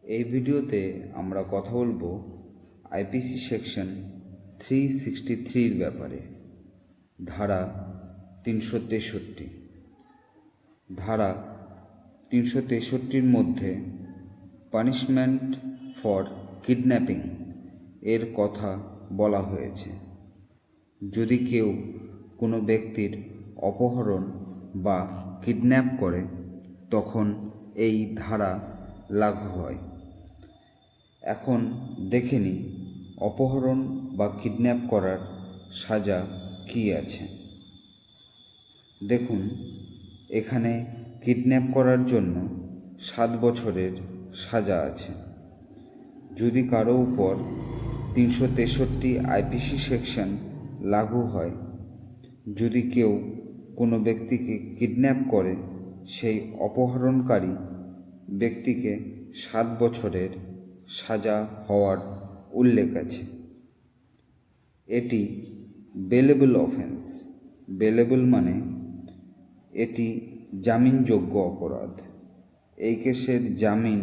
এই ভিডিওতে আমরা কথা বলবো আইপিসি সেকশন 363 ব্যাপারে। ধারা 363। ধারা 363-র মধ্যে পানিশমেন্ট ফর কিডন্যাপিং এর কথা বলা হয়েছে। যদি কেউ কোনো ব্যক্তির অপহরণ বা কিডন্যাপ করে তখন এই ধারা লাগু হয়। এখন দেখে নিই অপহরণ বা কিডন্যাপ করার সাজা কী আছে। দেখুন, এখানে কিডন্যাপ করার জন্য 7 বছরের সাজা আছে। যদি কারো উপর 363 আইপিসি সেকশন লাগু হয়, যদি কেউ কোনো ব্যক্তিকে কিডন্যাপ করে, সেই অপহরণকারী ব্যক্তিকে 7 বছরের সাজা হওয়ার উল্লেখ আছে। এটি বেলেবল অফেন্স। বেলেবল মানে এটি জামিনযোগ্য অপরাধ। এই কেসের জামিন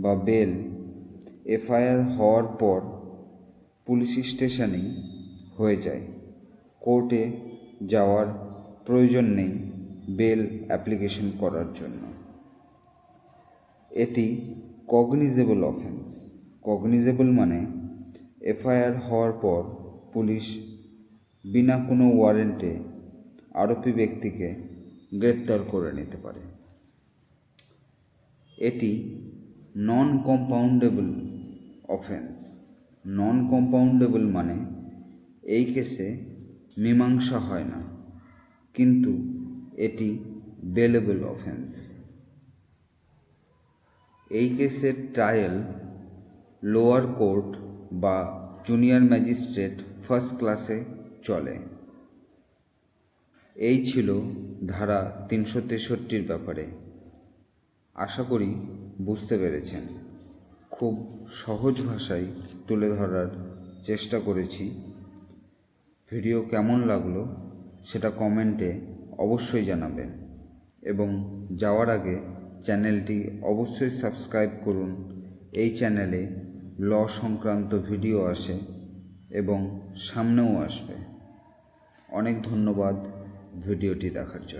বা বেল এফআইআর হওয়ার পর পুলিশ স্টেশনেই হয়ে যায়। কোর্টে যাওয়ার প্রয়োজন নেই বেল অ্যাপ্লিকেশন করার জন্য। এটি কগনিজেবল অফেন্স। কগনিজেবল মানে এফআইআর হওয়ার পর পুলিশ বিনা কোনো ওয়ারেন্টে আরোপি ব্যক্তিকে গ্রেপ্তার করে নিতে পারে। এটি নন কম্পাউন্ডেবল অফেন্স। নন কম্পাউন্ডেবল মানে এই কেসে মীমাংসা হয় না, কিন্তু এটি বেলেবল অফেন্স। এই কেসের ট্রায়াল লোয়ার কোর্ট বা জুনিয়র ম্যাজিস্ট্রেট ফার্স্ট ক্লাসে চলে। এই ছিল ধারা 363-র ব্যাপারে। আশা করি বুঝতে পেরেছেন। খুব সহজ ভাষায় তুলে ধরার চেষ্টা করেছি। ভিডিও কেমন লাগলো সেটা কমেন্টে অবশ্যই জানাবেন, এবং যাওয়ার আগে চ্যানেলটি অবশ্যই সাবস্ক্রাইব করুন। এই চ্যানেলে ল সংক্রান্ত ভিডিও আসে এবং সামনেও আসবে। অনেক ধন্যবাদ ভিডিওটি দেখার জন্য।